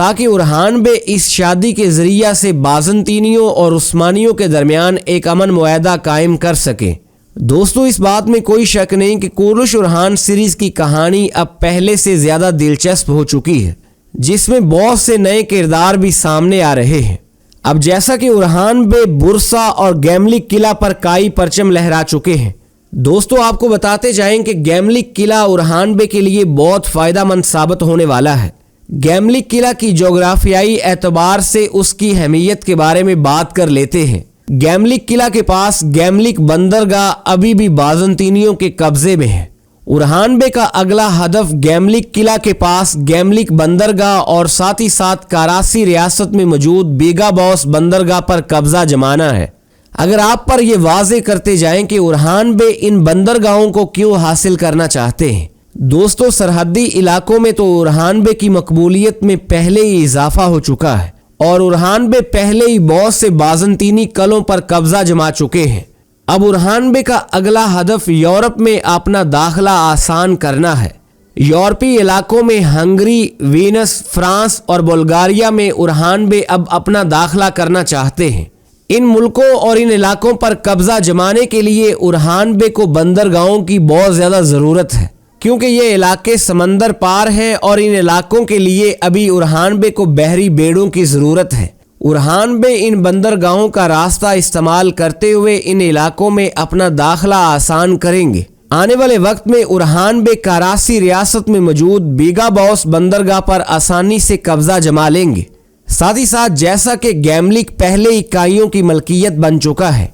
تاکہ اورحان بے اس شادی کے ذریعہ سے بازنطینیوں اور عثمانیوں کے درمیان ایک امن معاہدہ قائم کر سکیں۔ دوستو، اس بات میں کوئی شک نہیں کہ کورلش اورحان سیریز کی کہانی اب پہلے سے زیادہ دلچسپ ہو چکی ہے، جس میں بہت سے نئے کردار بھی سامنے آ رہے ہیں۔ اب جیسا کہ اورحان بے بورسا اور گیملک قلعہ پر کائی پرچم لہرا چکے ہیں، دوستو آپ کو بتاتے جائیں کہ گیملک قلعہ اورحان بے کے لیے بہت فائدہ مند ثابت ہونے والا ہے۔ گیملک قلعہ کی جغرافیائی اعتبار سے اس کی اہمیت کے بارے میں بات کر لیتے ہیں۔ گیملک قلعہ کے پاس گیملک بندرگاہ ابھی بھی بازنطینیوں کے قبضے میں ہے۔ اورحان بے کا اگلا ہدف گیملک قلعہ کے پاس گیملک بندرگاہ اور ساتھ ہی ساتھ کاراسی ریاست میں موجود بیگا باس بندرگاہ پر قبضہ جمانا ہے۔ اگر آپ پر یہ واضح کرتے جائیں کہ اورحان بے ان بندرگاہوں کو کیوں حاصل کرنا چاہتے ہیں، دوستو سرحدی علاقوں میں تو اورحان بے کی مقبولیت میں پہلے ہی اضافہ ہو چکا ہے اور اورحان بے پہلے ہی بہت سے بازنطینی قلعوں پر قبضہ جما چکے ہیں۔ اب اورحان بے کا اگلا ہدف یورپ میں اپنا داخلہ آسان کرنا ہے۔ یورپی علاقوں میں ہنگری، وینس، فرانس اور بلغاریہ میں اورحان بے اب اپنا داخلہ کرنا چاہتے ہیں۔ ان ملکوں اور ان علاقوں پر قبضہ جمانے کے لیے اورحان بے کو بندرگاہوں کی بہت زیادہ ضرورت ہے، کیونکہ یہ علاقے سمندر پار ہیں اور ان علاقوں کے لیے ابھی اورحان بے کو بحری بیڑوں کی ضرورت ہے۔ اورحان بے ان بندرگاہوں کا راستہ استعمال کرتے ہوئے ان علاقوں میں اپنا داخلہ آسان کریں گے۔ آنے والے وقت میں اورحان بے کاراسی ریاست میں موجود بیگا باس بندرگاہ پر آسانی سے قبضہ جما لیں گے۔ ساتھ ہی ساتھ جیسا کہ گیملک پہلے اکائیوں کی ملکیت بن چکا ہے،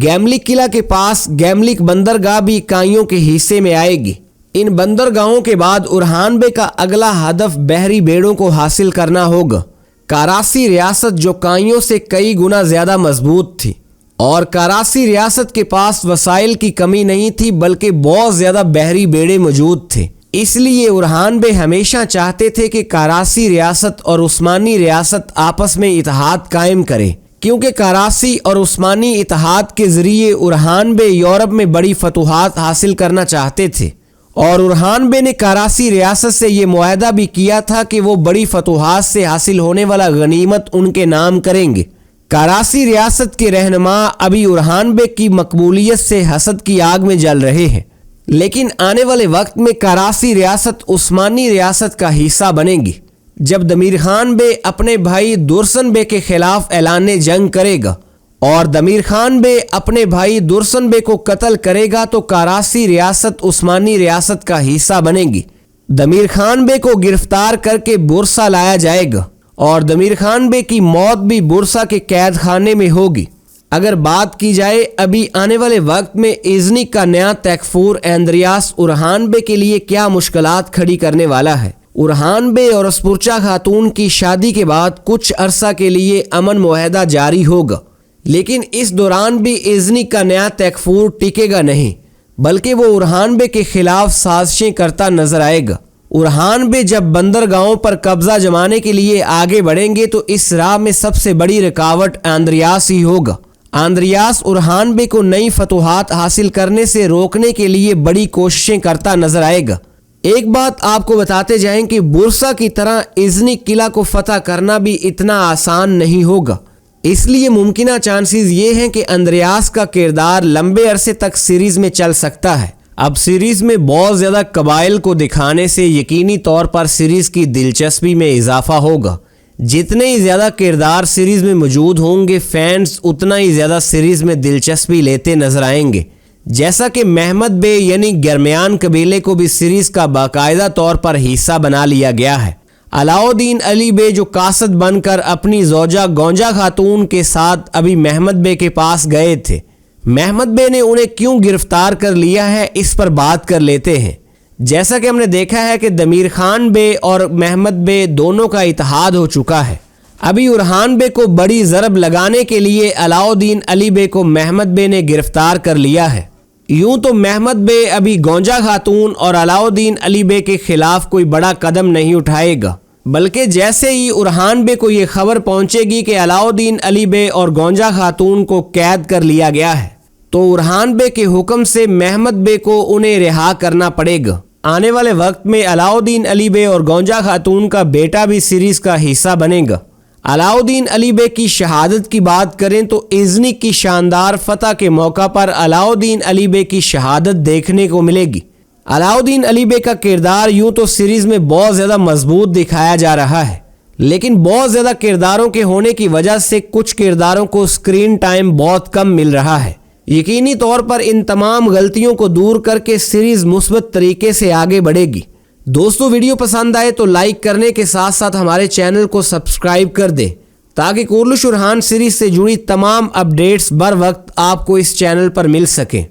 گیملک قلعہ کے پاس گیملک بندرگاہ بھی اکائیوں کے حصے میں آئے گی۔ ان بندرگاہوں کے بعد اورحان بے کا اگلا ہدف بحری بیڑوں کو حاصل کرنا ہوگا۔ کاراسی ریاست جو کائیوں سے کئی گنا زیادہ مضبوط تھی اور کاراسی ریاست کے پاس وسائل کی کمی نہیں تھی بلکہ بہت زیادہ بحری بیڑے موجود تھے، اس لیے اورحان بے ہمیشہ چاہتے تھے کہ کاراسی ریاست اور عثمانی ریاست آپس میں اتحاد قائم کرے، کیونکہ کاراسی اور عثمانی اتحاد کے ذریعے اورحان بے یورپ میں بڑی فتوحات حاصل کرنا چاہتے تھے، اور اورحان بے نے کاراسی ریاست سے یہ معاہدہ بھی کیا تھا کہ وہ بڑی فتوحات سے حاصل ہونے والا غنیمت ان کے نام کریں گے۔ کاراسی ریاست کے رہنما ابھی اورحان بے کی مقبولیت سے حسد کی آگ میں جل رہے ہیں، لیکن آنے والے وقت میں کاراسی ریاست عثمانی ریاست کا حصہ بنے گی۔ جب دمیر خان بے اپنے بھائی درسن بے کے خلاف اعلان جنگ کرے گا اور دمیر خان بے اپنے بھائی درسن بے کو قتل کرے گا تو کاراسی ریاست عثمانی ریاست کا حصہ بنے گی۔ دمیر خان بے کو گرفتار کر کے بورسا لایا جائے گا اور دمیر خان بے کی موت بھی بورسا کے قید خانے میں ہوگی۔ اگر بات کی جائے ابھی آنے والے وقت میں ایزنک کا نیا تیکفور اندریاس اورحان بے کے لیے کیا مشکلات کھڑی کرنے والا ہے۔ اورحان بے اور اسپرچا خاتون کی شادی کے بعد کچھ عرصہ کے لیے امن معاہدہ جاری ہوگا، لیکن اس دوران بھی ایزنک کا نیا تیکفور ٹکے گا نہیں، بلکہ وہ اورحان بے کے خلاف سازشیں کرتا نظر آئے گا۔ اورحان بے جب بندرگاہوں پر قبضہ جمانے کے لیے آگے بڑھیں گے تو اس راہ میں سب سے بڑی رکاوٹ اندریاس ہی ہوگا۔ اندریاس اورحان بے کو نئی فتوحات حاصل کرنے سے روکنے کے لیے بڑی کوششیں کرتا نظر آئے گا۔ ایک بات آپ کو بتاتے جائیں کہ بورسا کی طرح ایزنک قلعہ کو فتح کرنا بھی اتنا آسان نہیں ہوگا، اس لیے ممکنہ چانسز یہ ہیں کہ اندریاس کا کردار لمبے عرصے تک سیریز میں چل سکتا ہے۔ اب سیریز میں بہت زیادہ قبائل کو دکھانے سے یقینی طور پر سیریز کی دلچسپی میں اضافہ ہوگا۔ جتنے ہی زیادہ کردار سیریز میں موجود ہوں گے، فینز اتنا ہی زیادہ سیریز میں دلچسپی لیتے نظر آئیں گے۔ جیسا کہ محمد بے یعنی گرمیان قبیلے کو بھی سیریز کا باقاعدہ طور پر حصہ بنا لیا گیا ہے۔ علاؤدین علی بے جو قاصد بن کر اپنی زوجہ گونجا خاتون کے ساتھ ابھی محمد بے کے پاس گئے تھے، محمد بے نے انہیں کیوں گرفتار کر لیا ہے اس پر بات کر لیتے ہیں۔ جیسا کہ ہم نے دیکھا ہے کہ دمیر خان بے اور محمد بے دونوں کا اتحاد ہو چکا ہے۔ ابھی اورحان بے کو بڑی ضرب لگانے کے لیے علاؤدین علی بے کو محمد بے نے گرفتار کر لیا ہے۔ یوں تو محمد بے ابھی گونجا خاتون اور علاؤدین علی بے کے خلاف کوئی بڑا قدم نہیں اٹھائے گا، بلکہ جیسے ہی اورحان بے کو یہ خبر پہنچے گی کہ علاؤدین علی بے اور گونجا خاتون کو قید کر لیا گیا ہے تو اورحان بے کے حکم سے محمد بے کو انہیں رہا کرنا پڑے گا۔ آنے والے وقت میں علاؤدین علی بے اور گونجا خاتون کا بیٹا بھی سیریز کا حصہ بنے گا۔ علاؤدین علی بے کی شہادت کی بات کریں تو ایزنک کی شاندار فتح کے موقع پر علاؤدین علی بے کی شہادت دیکھنے کو ملے گی۔ علاؤدین علی بے کا کردار یوں تو سیریز میں بہت زیادہ مضبوط دکھایا جا رہا ہے، لیکن بہت زیادہ کرداروں کے ہونے کی وجہ سے کچھ کرداروں کو اسکرین ٹائم بہت کم مل رہا ہے۔ یقینی طور پر ان تمام غلطیوں کو دور کر کے سیریز مثبت طریقے سے آگے بڑھے گی۔ دوستو ویڈیو پسند آئے تو لائک کرنے کے ساتھ ساتھ ہمارے چینل کو سبسکرائب کر دیں تاکہ کورلش ارحان سیریز سے جڑی تمام اپڈیٹس بر وقت آپ کو اس چینل پر مل سکیں۔